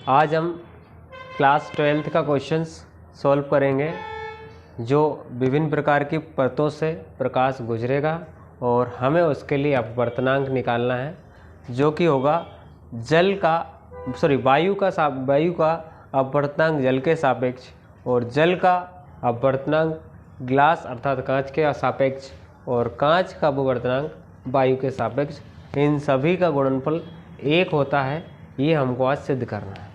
आज हम class 12th का क्वेश्चंस सॉल्व करेंगे जो विभिन्न प्रकार की परतों से प्रकाश गुजरेगा और हमें उसके लिए अपवर्तनांक निकालना है जो कि होगा वायु का अपवर्तनांक जल के सापेक्ष और जल का अपवर्तनांक ग्लास अर्थात कांच के सापेक्ष और कांच का अपवर्तनांक वायु के सापेक्ष। इन सभी का गुणनफल 1 होता है, ये हमको आज सिद्ध करना है।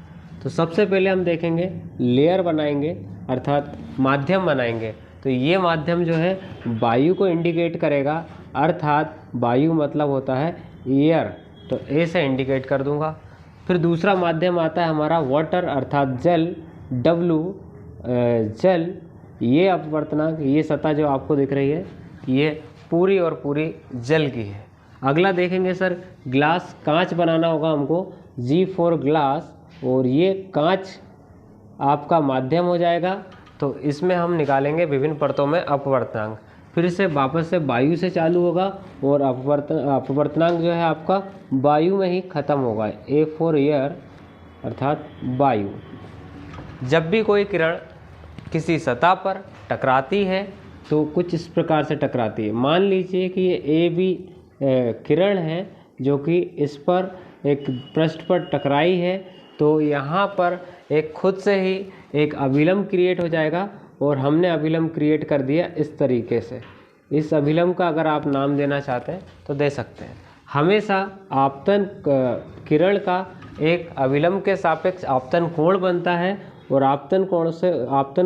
तो सबसे पहले हम देखेंगे लेयर बनाएंगे अर्थात माध्यम बनाएंगे। तो ये माध्यम जो है वायु को इंडिकेट करेगा अर्थात वायु मतलब होता है एयर, तो ए से इंडिकेट कर दूंगा। फिर दूसरा माध्यम आता है हमारा वाटर अर्थात जल, जल। ये अपवर्तनांक, ये सतह जो आपको दिख रही है ये पूरी और पूरी जल की है। अगला देखेंगे सर ग्लास, कांच बनाना होगा हमको, G फॉर ग्लास, और ये कांच आपका माध्यम हो जाएगा। तो इसमें हम निकालेंगे विभिन्न परतों में अपवर्तनांक। फिर से वापस से वायु से चालू होगा और अपवर्तनांक जो है आपका वायु में ही ख़त्म होगा, A फॉर एयर अर्थात वायु। जब भी कोई किरण किसी सतह पर टकराती है तो कुछ इस प्रकार से टकराती है। मान लीजिए कि ये AB किरण है जो कि इस पर एक पृष्ठ पर टकराई है, तो यहाँ पर एक खुद से ही एक अभिलंब क्रिएट हो जाएगा और हमने अभिलंब क्रिएट कर दिया इस तरीके से। इस अभिलंब का अगर आप नाम देना चाहते हैं तो दे सकते हैं। हमेशा आपतन किरण का एक अभिलंब के सापेक्ष आपतन कोण बनता है और आपतन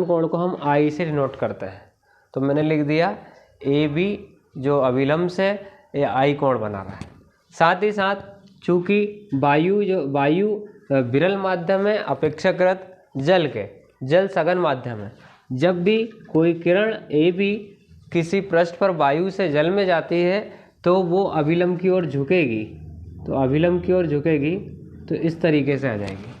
कोण को हम I से डिनोट करते हैं। तो मैंने लिख दिया AB जो अभिलंब से ये I कोण बना रहा है। साथ ही साथ चूँकि वायु विरल माध्यम है अपेक्षाकृत जल सघन माध्यम है। जब भी कोई किरण AB किसी पृष्ठ पर वायु से जल में जाती है तो वो अभिलंब की ओर झुकेगी, तो इस तरीके से आ जाएगी।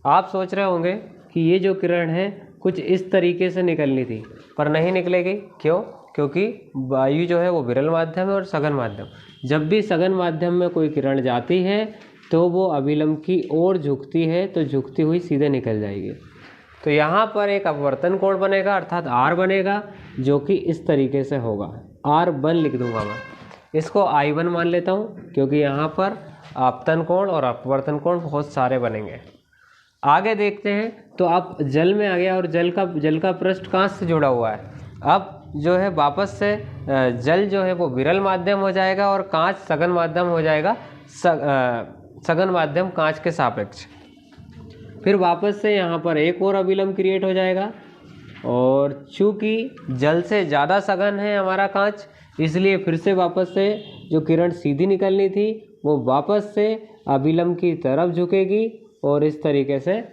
आप सोच रहे होंगे कि ये जो किरण है कुछ इस तरीके से निकलनी थी पर नहीं निकलेगी। क्यों? क्योंकि वायु जो है वो विरल माध्यम है और सघन माध्यम। जब भी सघन माध्यम में कोई किरण जाती है तो वो अभिलंब की ओर झुकती है, तो झुकती हुई सीधे निकल जाएगी। तो यहाँ पर एक अपवर्तन कोण बनेगा अर्थात R बनेगा जो कि इस तरीके से होगा। R1 लिख दूंगा मैं, इसको I1 मान लेता हूँ क्योंकि यहाँ पर आपतन कोण और अपवर्तन कोण बहुत सारे बनेंगे। आगे देखते हैं तो आप जल में आ गया और जल का पृष्ठ कांच से जुड़ा हुआ है। अब जो है वापस से जल जो है वो विरल माध्यम हो जाएगा और कांच सघन माध्यम हो जाएगा, सघन माध्यम कांच के सापेक्ष। फिर वापस से यहाँ पर एक और अभिलंब क्रिएट हो जाएगा और चूँकि जल से ज़्यादा सघन है हमारा कांच, इसलिए फिर से वापस से जो किरण सीधी निकलनी थी वो वापस से अभिलंब की तरफ झुकेगी और इस तरीके से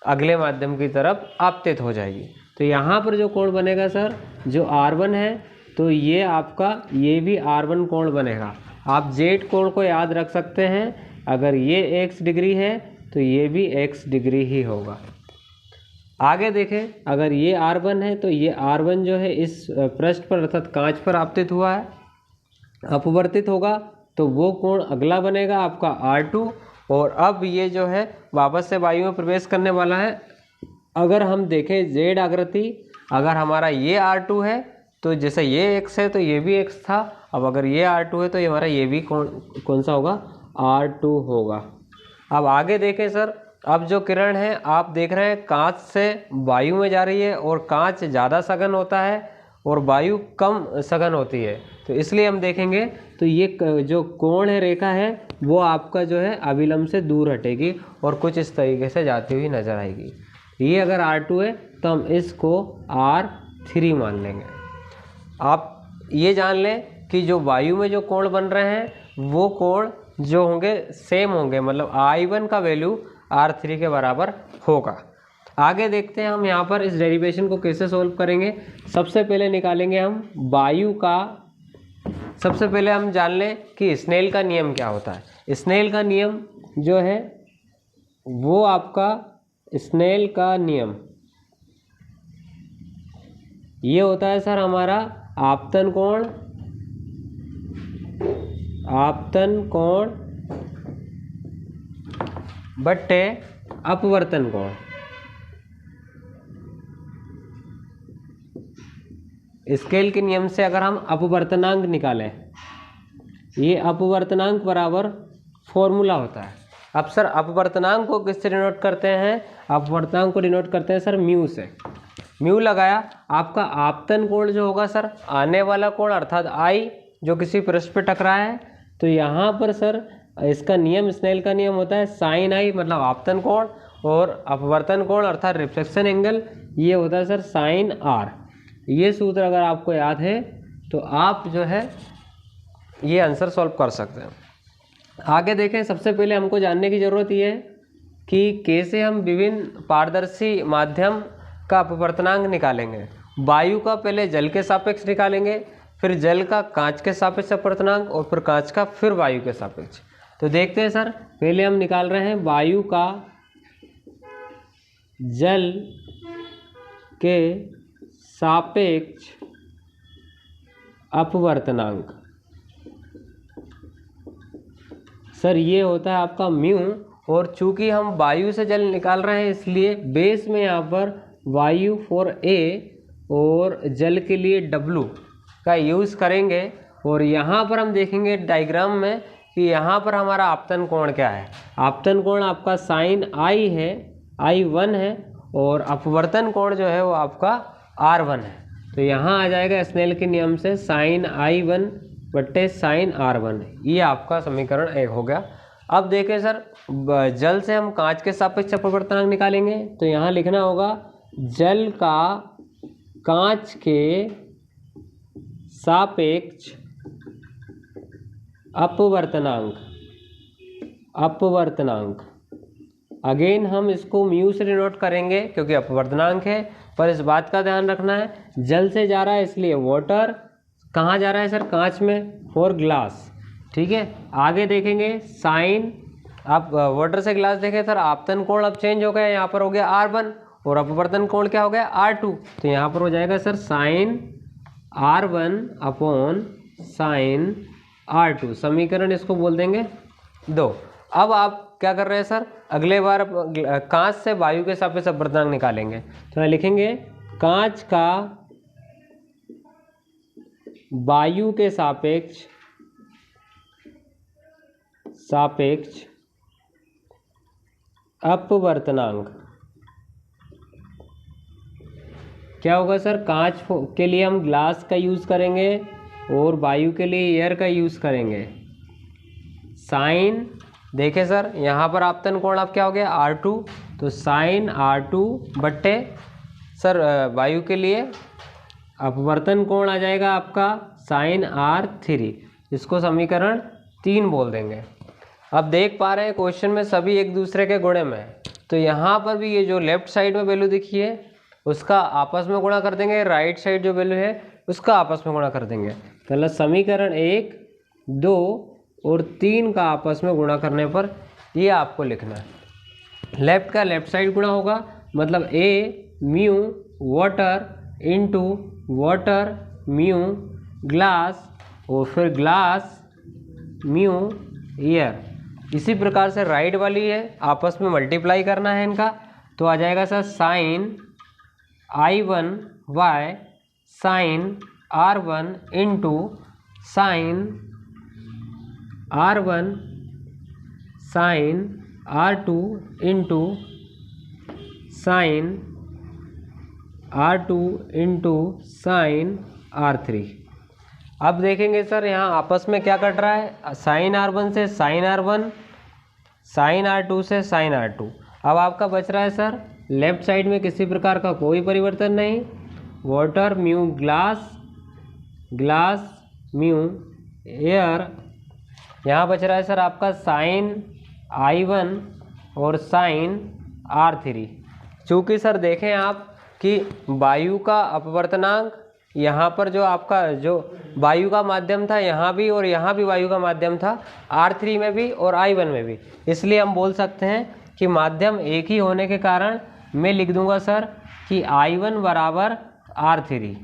अगले माध्यम की तरफ आपतित हो जाएगी। तो यहाँ पर जो कोण बनेगा सर जो R1 है, तो ये भी R1 कोण बनेगा। आप Z कोण को याद रख सकते हैं, अगर ये x डिग्री है तो ये भी x डिग्री ही होगा। आगे देखें, अगर ये R1 है तो ये R1 जो है इस पृष्ठ पर अर्थात कांच पर आपतित हुआ है, अपवर्तित होगा, तो वो कोण अगला बनेगा आपका R2। और अब ये जो है वापस से वायु में प्रवेश करने वाला है। अगर हम देखें Z आकृति, अगर हमारा ये R2 है तो जैसे ये x है तो ये भी x था। अब अगर ये R2 है तो ये हमारा ये भी कौन सा होगा, R2 होगा। अब आगे देखें सर, अब जो किरण है आप देख रहे हैं कांच से वायु में जा रही है और कांच ज़्यादा सघन होता है और वायु कम सघन होती है, तो इसलिए हम देखेंगे तो ये जो कोण है, रेखा है, वो आपका जो है अभिलंब से दूर हटेगी और कुछ इस तरीके से जाती हुई नजर आएगी। ये अगर R2 है तो हम इसको R3 मान लेंगे। आप ये जान लें कि जो वायु में जो कोण बन रहे हैं वो कोण जो होंगे सेम होंगे, मतलब I1 का वैल्यू R3 के बराबर होगा। आगे देखते हैं हम यहाँ पर इस डेरिवेशन को कैसे सोल्व करेंगे। सबसे पहले निकालेंगे हम वायु का, सबसे पहले हम जान लें कि स्नेल का नियम क्या होता है। स्नेल का नियम जो है वो आपका स्नेल का नियम ये होता है सर हमारा आपतन कोण बट्टे अपवर्तन कोण, स्केल के नियम से अगर हम अपवर्तनांक निकालें, ये अपवर्तनांक बराबर फॉर्मूला होता है। अब सर अपवर्तनांक को किससे डिनोट करते हैं? अपवर्तनांक को डिनोट करते हैं सर म्यू से। म्यू लगाया, आपका आपतन कोण जो होगा सर, आने वाला कोण अर्थात आई जो किसी पृष्ठ पे टकरा है, तो यहाँ पर सर इसका नियम, स्नेल का नियम होता है साइन आई मतलब आपतन कोण, और अपवर्तन कोण अर्थात रिफ्लेक्शन एंगल ये होता है सर साइन आर। ये सूत्र अगर आपको याद है तो आप जो है ये आंसर सॉल्व कर सकते हैं। आगे देखें, सबसे पहले हमको जानने की ज़रूरत ये है कि कैसे हम विभिन्न पारदर्शी माध्यम का अपवर्तनांक निकालेंगे। वायु का पहले जल के सापेक्ष निकालेंगे, फिर जल का कांच के सापेक्ष अपवर्तनांक, और फिर कांच का फिर वायु के सापेक्ष। तो देखते हैं सर, पहले हम निकाल रहे हैं वायु का जल के सापेक्ष अपवर्तनांक। सर ये होता है आपका म्यू, और चूंकि हम वायु से जल निकाल रहे हैं इसलिए बेस में यहाँ पर वायु फॉर ए और जल के लिए डब्लू का यूज़ करेंगे। और यहाँ पर हम देखेंगे डायग्राम में कि यहाँ पर हमारा आपतन कोण क्या है। आपतन कोण आपका साइन आई है, I1 है, और अपवर्तन कोण जो है वो आपका R1 है। तो यहाँ आ जाएगा स्नेल के नियम से साइन I1 बट्टे साइन R1। ये आपका समीकरण 1 हो गया। अब देखें सर, जल से हम कांच के सापेक्ष अपवर्तनांक निकालेंगे, तो यहाँ लिखना होगा जल का कांच के सापेक्ष अपवर्तनांक। अगेन हम इसको म्यू से डिनोट करेंगे क्योंकि अपवर्तनांक है, पर इस बात का ध्यान रखना है जल से जा रहा है इसलिए वाटर कहाँ जा रहा है सर? कांच में, फॉर ग्लास। ठीक है, आगे देखेंगे साइन, आप वाटर से ग्लास देखें सर, आपतन कोण अब चेंज हो गया, यहाँ पर हो गया R1 और अपवर्तन कोण क्या हो गया R2। तो यहाँ पर हो जाएगा sir sign R1 upon sine R2। समीकरण इसको बोल देंगे 2। अब आप क्या कर रहे हैं सर, अगले बार कांच से वायु के सापेक्ष अपवर्तनांक निकालेंगे, तो यहाँ लिखेंगे कांच का वायु के सापेक्ष अपवर्तनांक क्या होगा सर? कांच के लिए हम ग्लास का यूज़ करेंगे और वायु के लिए एयर का यूज़ करेंगे। साइन, देखें सर यहाँ पर आपतन कोण आप क्या हो गया R2, तो साइन R2 बट्टे सर वायु के लिए अपवर्तन कोण आ जाएगा आपका साइन R3। इसको समीकरण 3 बोल देंगे। अब देख पा रहे हैं क्वेश्चन में सभी एक दूसरे के गुणे में है, तो यहाँ पर भी ये जो लेफ्ट साइड में वैल्यू दिखी है उसका आपस में गुणा कर देंगे, राइट साइड जो वैल्यू है उसका आपस में गुणा कर देंगे। मतलब समीकरण 1, 2 और 3 का आपस में गुणा करने पर ये आपको लिखना है। लेफ्ट का लेफ्ट साइड गुणा होगा, मतलब A mu water into water mu glass, और फिर ग्लास म्यू एयर। इसी प्रकार से राइट वाली है, आपस में मल्टीप्लाई करना है इनका, तो आ जाएगा sir sine I1 y sine R1 into sine R1 sine R2 into sine R2 into sine R3। अब देखेंगे सर यहाँ आपस में क्या कट रहा है, साइन R1 से साइन R1, साइन R2 से साइन R2। अब आपका बच रहा है सर लेफ्ट साइड में किसी प्रकार का कोई परिवर्तन नहीं, water mu glass, glass mu air. यहाँ बच रहा है सर आपका साइन I1 और साइन R3। चूँकि सर देखें आप कि वायु का अपवर्तनांक यहाँ पर जो आपका जो वायु का माध्यम था यहाँ भी और यहाँ भी वायु का माध्यम था, R3 में भी और I1 में भी, इसलिए हम बोल सकते हैं कि माध्यम एक ही होने के कारण मैं लिख दूंगा सर कि I1 बराबर R3।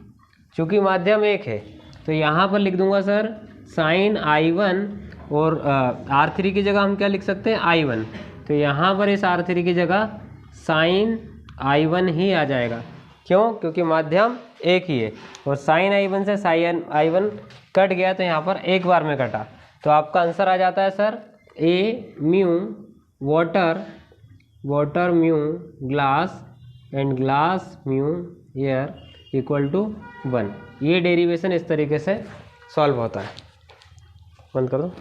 चूँकि माध्यम एक है तो यहाँ पर लिख दूंगा सर साइन I1 और R3 की जगह हम क्या लिख सकते हैं I1। तो तो यहाँ पर इस R3 की जगह साइन I1 ही आ जाएगा। क्यों? क्योंकि माध्यम एक ही है और साइन I1 से साइन I1 कट गया तो यहाँ पर एक बार में कटा। तो आपका आंसर आ जाता है sir a mu water mu glass and glass mu air equal to 1। ये डेरिवेशन इस तरीके से सॉल्व होता है। बंद कर दो।